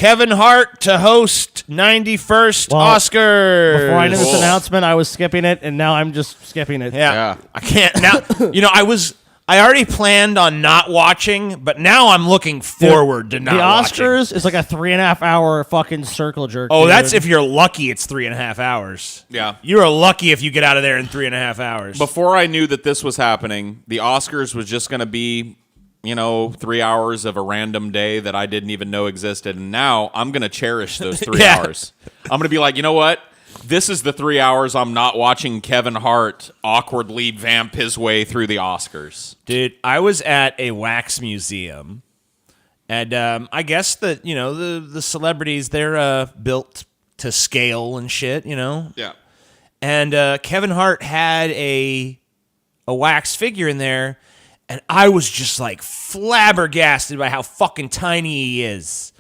Kevin Hart to host 91st Oscars. Before I knew this announcement, I was skipping it, and now I'm just skipping it. Yeah. I can't now. I already planned on not watching, but now I'm looking forward to not watching. The Oscars is like a 3.5 hour fucking circle jerk. Oh, dude. that's if you're lucky. It's 3.5 hours. Yeah, you are lucky if you get out of there in 3.5 hours. Before I knew that this was happening, the Oscars was just going to be, 3 hours of a random day that I didn't even know existed. And now I'm going to cherish those 3 hours. I'm going to be like, you know what? This is the 3 hours I'm not watching Kevin Hart awkwardly vamp his way through the Oscars. Dude, I was at a wax museum, and I guess that, the celebrities, they're built to scale and shit, Yeah. And Kevin Hart had a wax figure in there, and I was just like flabbergasted by how fucking tiny he is.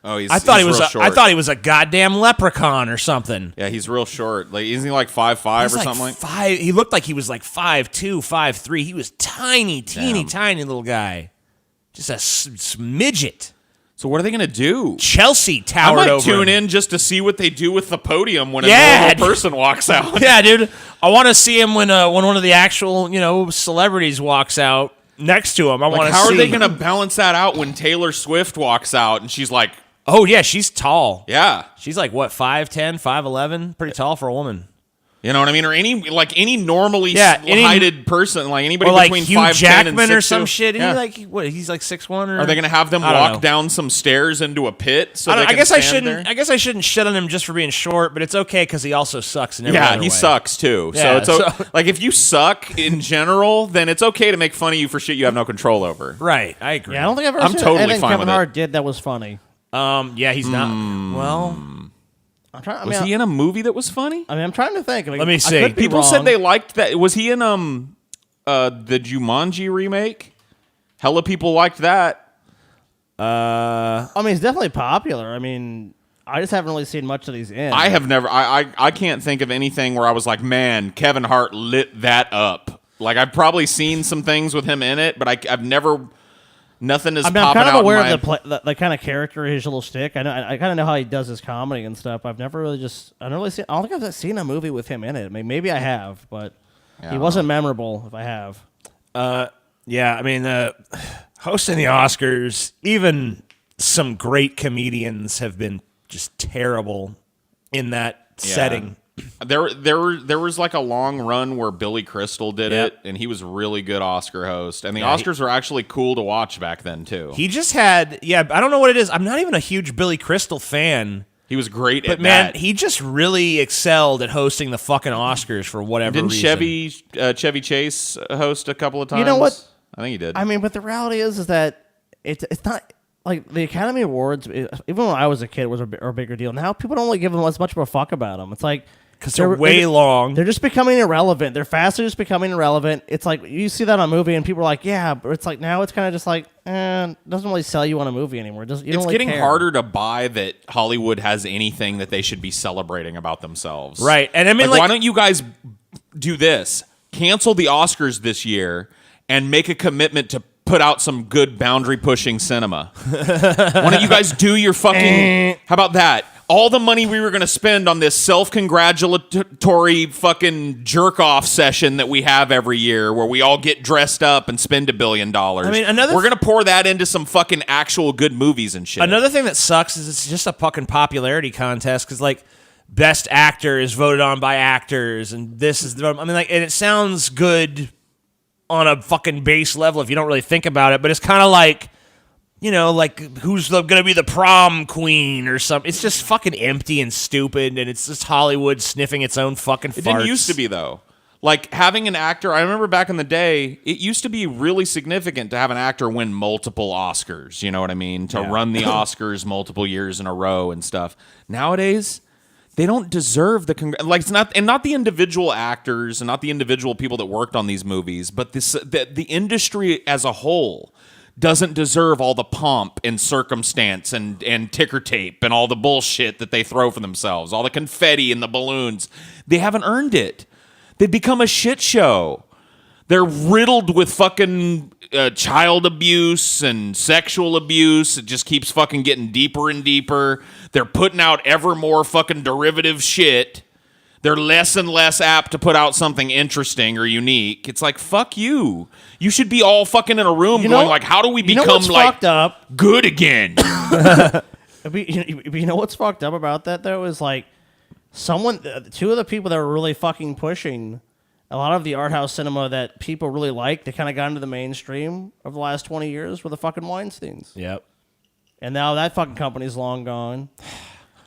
Oh, I thought short. he was a goddamn leprechaun or something. Yeah, he's real short. Like, isn't he like 5'5" or something like? Five. He looked like he was like 5'2", 5'3". He was tiny, tiny little guy, just a midget. So what are they gonna do? Chelsea towered over. I might tune in just to see what they do with the podium when a normal person walks out. Yeah, dude. I want to see him when one of the actual celebrities walks out next to him. I want to see. How are they gonna balance that out when Taylor Swift walks out and she's like? Oh, yeah, she's tall. Yeah. She's like, what, 5'10", 5'11"? Pretty tall for a woman. You know what I mean? Or any normally heighted person, like anybody between 5'10" and 6'2". Jackman or some shit. Yeah. He's like 6'1"? Or? Are they going to have them walk down some stairs into a pit so I guess I shouldn't shit on him just for being short, but it's okay because he also sucks in every other way. He sucks too. Yeah, so like if you suck in general, then it's okay to make fun of you for shit you have no control over. Right, I agree. Yeah, I don't think I've ever seen anything Kevin Hart did that was funny. Yeah, he's not. Well, Was he in a movie that was funny? I mean, I'm trying to think. Let me see. People said they liked that. Was he in the Jumanji remake? Hella people liked that. I mean, he's definitely popular. I mean, I just haven't really seen much of these in. I have never. I can't think of anything where I was like, man, Kevin Hart lit that up. Like I've probably seen some things with him in it, but I've never. Nothing is popping out. I'm kind of aware of the kind of character, his little shtick. I kind of know how he does his comedy and stuff. I've never really I don't think I've seen a movie with him in it. I mean, maybe I have, but he wasn't memorable. If I have, yeah. I mean, hosting the Oscars, even some great comedians have been just terrible in that setting. There was like a long run where Billy Crystal did it, and he was really good Oscar host. And the Oscars were actually cool to watch back then too. He just had, I don't know what it is. I'm not even a huge Billy Crystal fan. He was great at that. But man, he just really excelled at hosting the fucking Oscars for whatever reason. Didn't Chevy Chase host a couple of times? You know what? I think he did. I mean, but the reality is that it's not. Like, the Academy Awards, even when I was a kid, was a bigger deal. Now people don't really give them as much of a fuck about them. It's like... Because they're way long. They're just becoming irrelevant. They're faster just becoming irrelevant. It's like, you see that on a movie, and people are like, yeah, but it's like, now it's kind of just like, it doesn't really sell you on a movie anymore. It's getting harder to buy that Hollywood has anything that they should be celebrating about themselves. Right. And I mean, why don't you guys do this? Cancel the Oscars this year and make a commitment to put out some good boundary-pushing cinema. Why don't you guys do your fucking... How about that? All the money we were going to spend on this self-congratulatory fucking jerk-off session that we have every year where we all get dressed up and spend $1 billion. I mean, we're going to pour that into some fucking actual good movies and shit. Another thing that sucks is it's just a fucking popularity contest because, like, best actor is voted on by actors, and this is... I mean, like, and it sounds good on a fucking base level if you don't really think about it, but it's kind of like... like who's going to be the prom queen or something. It's just fucking empty and stupid, and it's just Hollywood sniffing its own fucking farts. It didn't used to be, though. Like, having an actor, I remember back in the day, it used to be really significant to have an actor win multiple Oscars, you know what I mean? To run the Oscars multiple years in a row and stuff. Nowadays, they don't deserve it's not the individual actors and not the individual people that worked on these movies, but the industry as a whole doesn't deserve all the pomp and circumstance and ticker tape and all the bullshit that they throw for themselves, all the confetti and the balloons. They haven't earned it. They've become a shit show. They're riddled with fucking child abuse and sexual abuse. It just keeps fucking getting deeper and deeper. They're putting out ever more fucking derivative shit. They're less and less apt to put out something interesting or unique. It's like, fuck you. You should be all fucking in a room going like, how do we become like fucked up? Good again? You know what's fucked up about that though is like two of the people that were really fucking pushing a lot of the art house cinema that people really liked, they kind of got into the mainstream of the last 20 years were the fucking Weinsteins. Yep. And now that fucking company's long gone.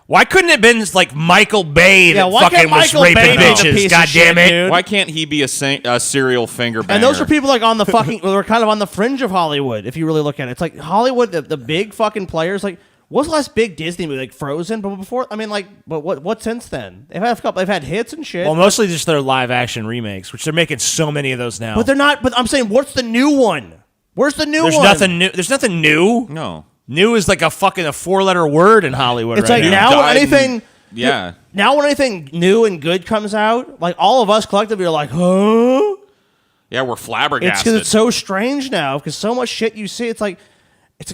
Why couldn't it have been like Michael Bay that why fucking can't was Michael raping Bay be the bitches? piece of God damn shit, it! dude? Why can't he be a serial finger banger? And those are people like on the fucking, they're kind of on the fringe of Hollywood, if you really look at it. It's like Hollywood, the big fucking players, like, what's the last big Disney movie? Like Frozen? But before, I mean, like, but what since then? They've had hits and shit. Well, mostly just their live action remakes, which they're making so many of those now. But they're not, but I'm saying, what's the new one? Where's the new There's one? nothing new. There's nothing new. No. New is like a fucking a 4-letter word in Hollywood It's right like now. now when anything, Yeah. now when anything new and good comes out, like all of us collectively are like, huh? Yeah, we're It's flabbergasted. because it's so strange now. Because so much shit you see, it's like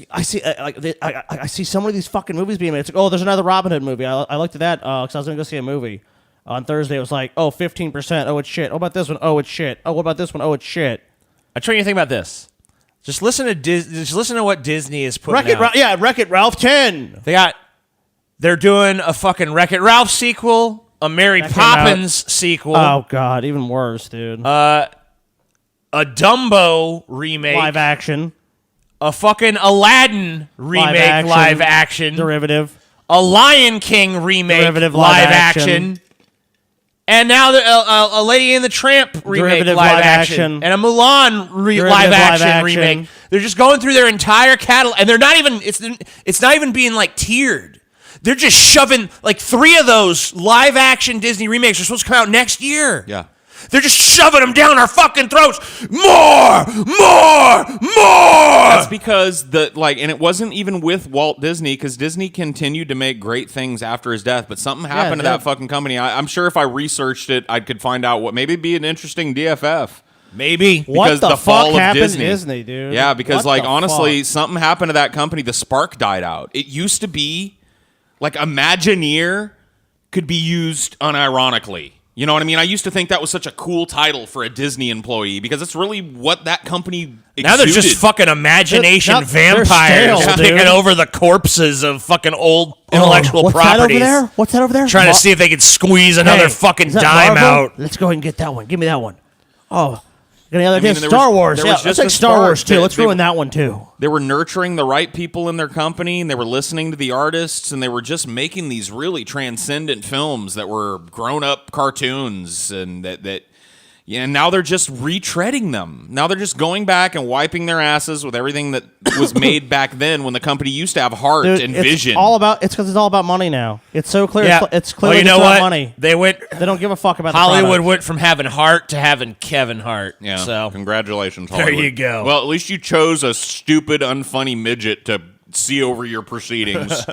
I see I see so many of these fucking movies being made. It's like, oh, there's another Robin Hood movie. I looked at that because I was gonna go see a movie on Thursday. It was like, oh, 15%. Oh, it's shit. Oh, about this one. Oh, it's shit. Oh, what about this one? Oh, it's shit. I try you to think about this. Just listen to what Disney is putting out. Wreck-It Ralph 10. They're doing a fucking Wreck-It Ralph sequel, a Mary That came Poppins sequel, Oh God, even worse, dude. a Dumbo remake, Live action, a fucking Aladdin remake, live action, derivative, a Lion King remake, Derivative, live live action. And now a Lady and the Tramp remake, Derivative, live live action, action. and a Mulan Derivative, live live action action. remake. They're just going through their entire catalog, and they're not even. It's not even being like tiered. They're just shoving like 3 of those live action Disney remakes are supposed to come out next year. Yeah. They're just shoving them down our fucking throats. More. That's because and it wasn't even with Walt Disney, because Disney continued to make great things after his death, but something happened to that fucking company. I'm sure if I researched it, I could find out what maybe it'd be an interesting DFF. Maybe. Because what the fall fuck of happened Disney. to Disney, dude? Yeah, because What the honestly, fuck? something happened to that company. The spark died out. It used to be like Imagineer could be used unironically. You know what I mean? I used to think that was such a cool title for a Disney employee because it's really what that company exuded. Now there's just fucking imagination They're vampires stale, picking dude. over the corpses of fucking old intellectual What's properties. that over there? What's that over there? Trying to see if they could squeeze another fucking is that dime Marvel? out. Let's go ahead and get that one. Give me that one. Oh, got any other I mean, ideas? there Star was- Wars. there Yeah, was let's just take a Star Wars spark. too. Let's They- ruin that one too. They were nurturing the right people in their company, and they were listening to the artists, and they were just making these really transcendent films that were grown-up cartoons, and and now they're just retreading them. Now they're just going back and wiping their asses with everything that was made back then when the company used to have heart Dude, and it's vision. because it's all about money now. It's so clear. Yeah. It's clearly you know just about what? money. They don't give a fuck about the Hollywood product. went from having Hart to having Kevin Hart. Yeah. So Congratulations, There Hollywood. you go. Well, at least you chose a stupid, unfunny midget to see over your proceedings.